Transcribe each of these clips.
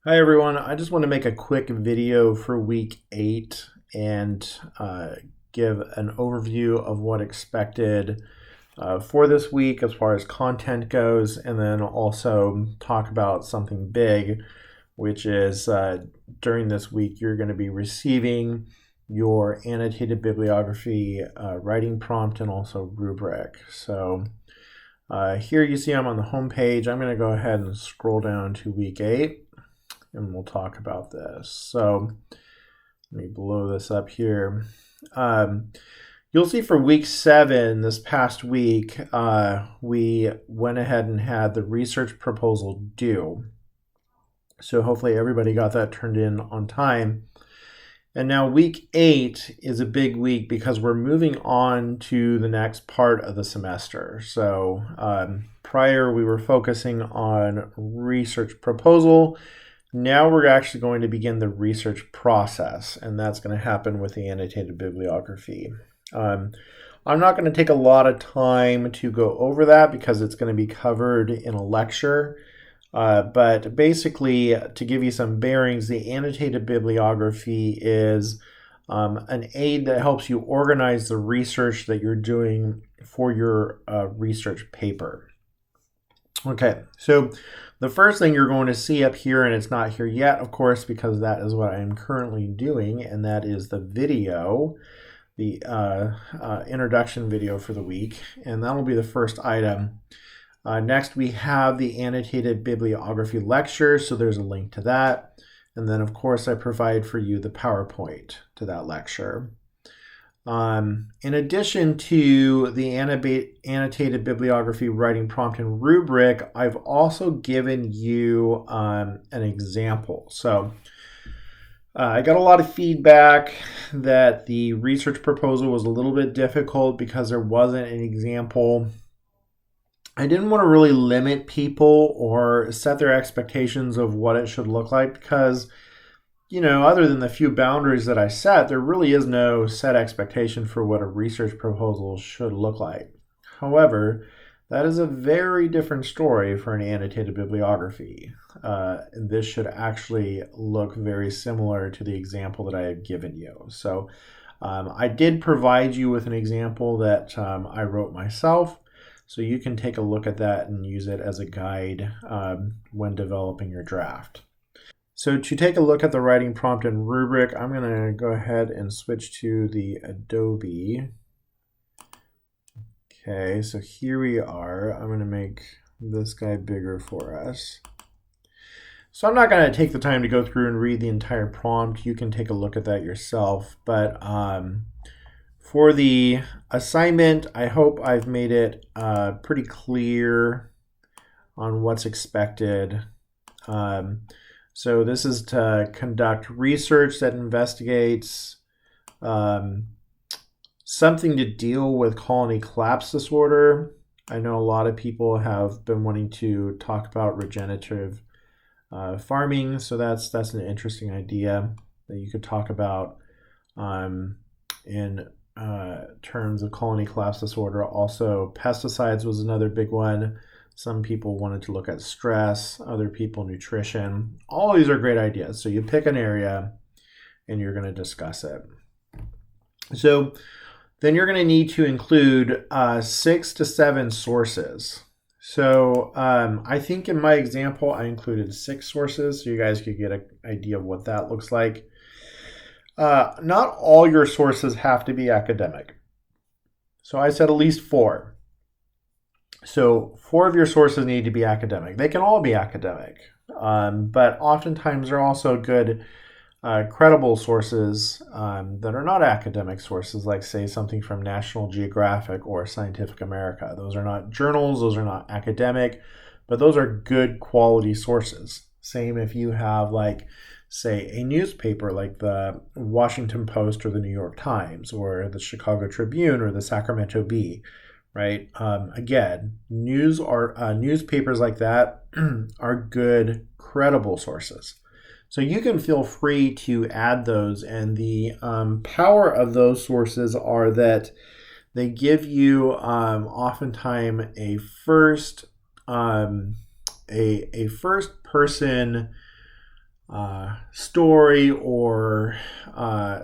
Hi everyone, I just want to make a quick video for week 8 and give an overview of what expected for this week as far as content goes, and then also talk about something big, which is during this week you're going to be receiving your annotated bibliography writing prompt and also rubric. So here you see I'm on the home page. I'm going to go ahead and scroll down to week 8 and we'll talk about this. So let me blow this up here. You'll see for week 7, this past week, we went ahead and had the research proposal due. So hopefully everybody got that turned in on time. And now week 8 is a big week because we're moving on to the next part of the semester. So prior we were focusing on research proposal. Now we're actually going to begin the research process, and that's going to happen with the annotated bibliography. I'm not going to take a lot of time to go over that because it's going to be covered in a lecture. But basically, to give you some bearings, the annotated bibliography is an aid that helps you organize the research that you're doing for your research paper. Okay, so the first thing you're going to see up here, and it's not here yet, of course, because that is what I'm currently doing, and that is the video, the introduction video for the week, and that'll be the first item. Next, we have the annotated bibliography lecture, so there's a link to that. And then, of course, I provide for you the PowerPoint to that lecture. In addition to the annotated bibliography writing prompt and rubric, I've also given you an example. So I got a lot of feedback that the research proposal was a little bit difficult because there wasn't an example. I didn't want to really limit people or set their expectations of what it should look like because, other than the few boundaries that I set, there really is no set expectation for what a research proposal should look like. However, that is a very different story for an annotated bibliography. This should actually look very similar to the example that I have given you. So I did provide you with an example that I wrote myself. So you can take a look at that and use it as a guide when developing your draft. So to take a look at the writing prompt and rubric, I'm going to go ahead and switch to the Adobe. Okay, so here we are. I'm going to make this guy bigger for us. So I'm not going to take the time to go through and read the entire prompt. You can take a look at that yourself. But for the assignment, I hope I've made it pretty clear on what's expected. So this is to conduct research that investigates something to deal with colony collapse disorder. I know a lot of people have been wanting to talk about regenerative farming, so that's an interesting idea that you could talk about in terms of colony collapse disorder. Also, pesticides was another big one. Some people wanted to look at stress, other people nutrition. All these are great ideas. So you pick an area and you're going to discuss it. So then you're going to need to include 6 to 7 sources. So I think in my example, I included 6 sources so you guys could get an idea of what that looks like. Not all your sources have to be academic. So I said at least 4. So 4 of your sources need to be academic. They can all be academic, but oftentimes they're also good, credible sources that are not academic sources, like say something from National Geographic or Scientific America. Those are not journals, those are not academic, but those are good quality sources. Same if you have say a newspaper like the Washington Post or the New York Times or the Chicago Tribune or the Sacramento Bee. Right. Again, newspapers like that are good, credible sources. So you can feel free to add those. And the power of those sources are that they give you oftentimes a first person story or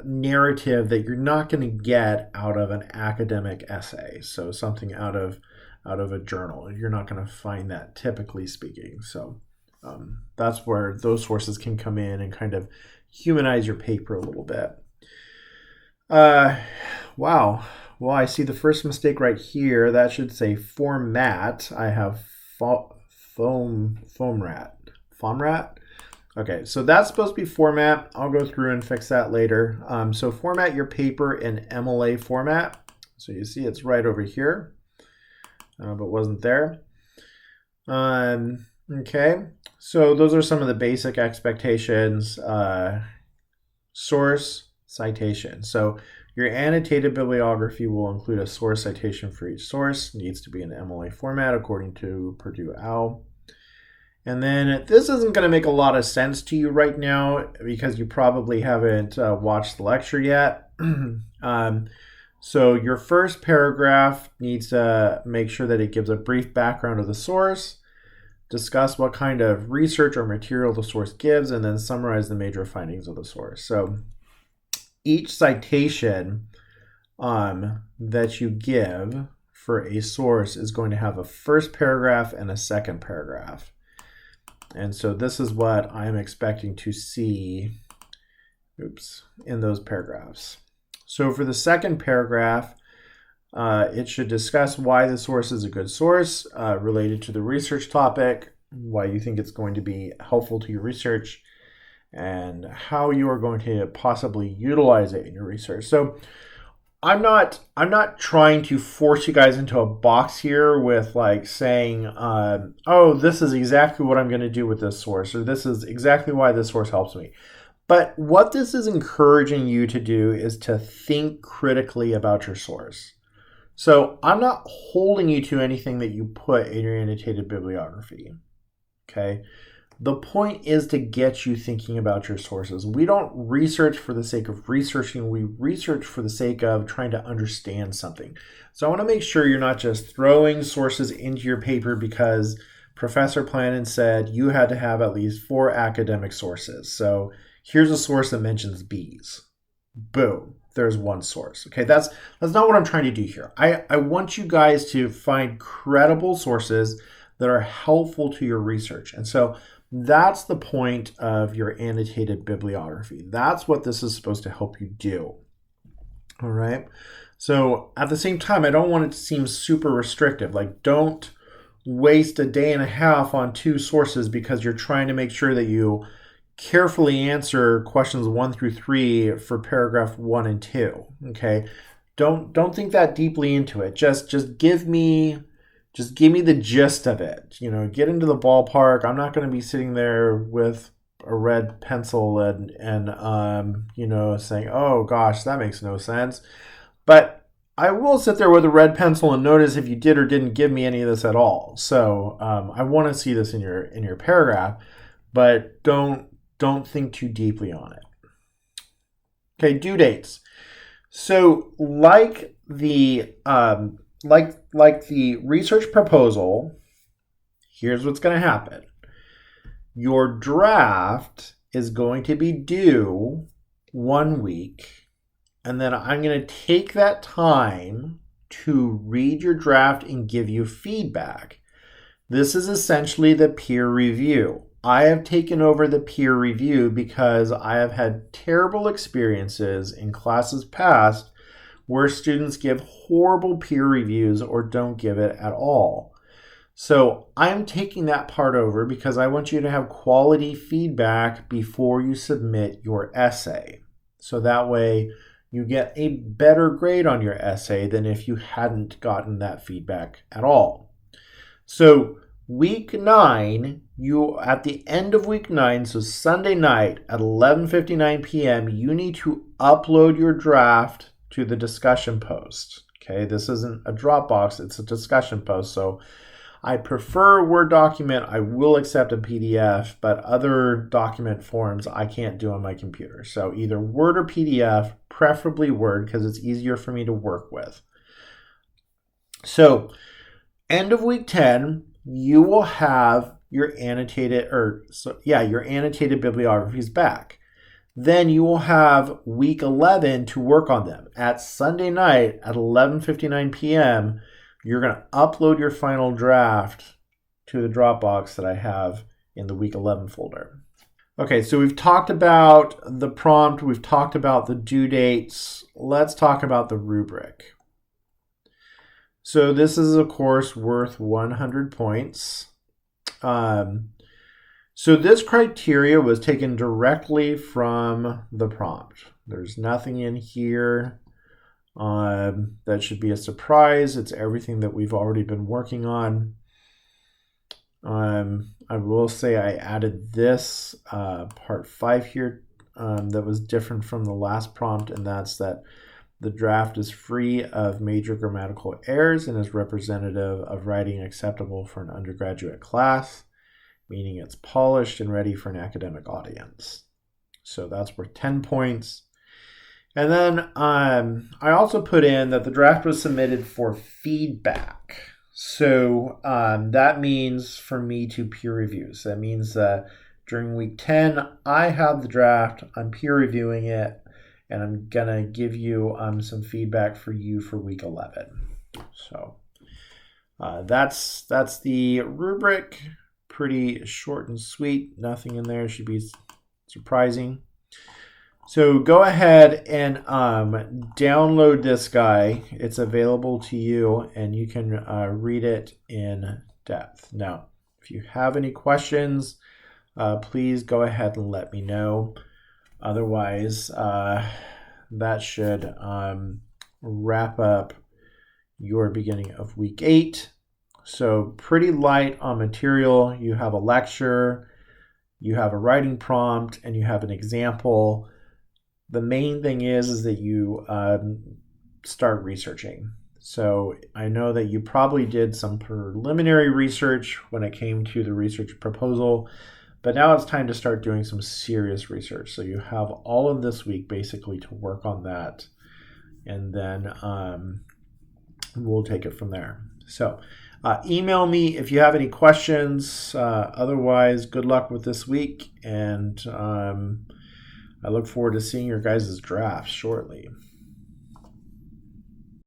narrative that you're not going to get out of an academic essay. So something out of a journal, you're not going to find that, typically speaking. So that's where those sources can come in and kind of humanize your paper a little bit. Wow. Well, I see the first mistake right here. That should say format. I have FOMRAT. Okay, so that's supposed to be format. I'll go through and fix that later. So format your paper in MLA format. So you see it's right over here, but wasn't there. Okay, so those are some of the basic expectations. Source, citation. So your annotated bibliography will include a source citation for each source. It needs to be in MLA format according to Purdue OWL. And then this isn't going to make a lot of sense to you right now because you probably haven't watched the lecture yet. So your first paragraph needs to make sure that it gives a brief background of the source, discuss what kind of research or material the source gives, and then summarize the major findings of the source. So each citation that you give for a source is going to have a first paragraph and a second paragraph. And so this is what I'm expecting to see in those paragraphs. So for the second paragraph, it should discuss why the source is a good source related to the research topic, why you think it's going to be helpful to your research, and how you are going to possibly utilize it in your research. So I'm not trying to force you guys into a box here with like saying, oh, this is exactly what I'm going to do with this source, or this is exactly why this source helps me. But what this is encouraging you to do is to think critically about your source. So I'm not holding you to anything that you put in your annotated bibliography, okay? The point is to get you thinking about your sources. We don't research for the sake of researching. We research for the sake of trying to understand something. So I want to make sure you're not just throwing sources into your paper because Professor Planin said you had to have at least 4 academic sources. So here's a source that mentions bees. Boom. There's one source. Okay, that's not what I'm trying to do here. I want you guys to find credible sources that are helpful to your research. And so that's the point of your annotated bibliography. That's what this is supposed to help you do. All right. So at the same time, I don't want it to seem super restrictive. Like, don't waste a day and a half on 2 sources because you're trying to make sure that you carefully answer questions 1 through 3 for paragraph 1 and 2. Okay. Don't think that deeply into it. Just give me the gist of it. You know, get into the ballpark. I'm not going to be sitting there with a red pencil and you know, saying, oh gosh, that makes no sense. But I will sit there with a red pencil and notice if you did or didn't give me any of this at all. So I want to see this in your paragraph, but don't think too deeply on it. Okay, due dates. So like the research proposal, here's what's going to happen. Your draft is going to be due 1 week, and then I'm going to take that time to read your draft and give you feedback. This is essentially the peer review. I have taken over the peer review because I have had terrible experiences in classes past where students give horrible peer reviews or don't give it at all. So I'm taking that part over because I want you to have quality feedback before you submit your essay. So that way you get a better grade on your essay than if you hadn't gotten that feedback at all. So week 9, at the end of week 9, so Sunday night at 11:59 p.m., you need to upload your draft to the discussion post. Okay, this isn't a Dropbox, it's a discussion post. So I prefer a Word document. I will accept a PDF, but other document forms I can't do on my computer. So either Word or PDF, preferably Word because it's easier for me to work with. So end of week 10, you will have your annotated bibliography is back. Then you will have week 11 to work on them. At Sunday night at 11:59 p.m., you're going to upload your final draft to the Dropbox that I have in the week 11 folder. Okay, so we've talked about the prompt, we've talked about the due dates. Let's talk about the rubric. So this is a course worth 100 points. So this criteria was taken directly from the prompt. There's nothing in here that should be a surprise. It's everything that we've already been working on. I will say I added this part 5 here that was different from the last prompt, and that's that the draft is free of major grammatical errors and is representative of writing acceptable for an undergraduate class, meaning it's polished and ready for an academic audience. So that's worth 10 points. And then I also put in that the draft was submitted for feedback. So that means for me to peer review. So that means that during week 10, I have the draft, I'm peer reviewing it, and I'm going to give you some feedback for you for week 11. So that's the rubric. Pretty short and sweet. Nothing in there should be surprising. So go ahead and download this guy. It's available to you, and you can read it in depth. Now, if you have any questions, please go ahead and let me know. Otherwise, that should wrap up your beginning of week 8. So pretty light on material. You have a lecture, you have a writing prompt, and you have an example. The main thing is that you start researching. So I know that you probably did some preliminary research when it came to the research proposal, but now it's time to start doing some serious research. So you have all of this week basically to work on that, and then we'll take it from there. So email me if you have any questions. Otherwise, good luck with this week, and I look forward to seeing your guys' drafts shortly.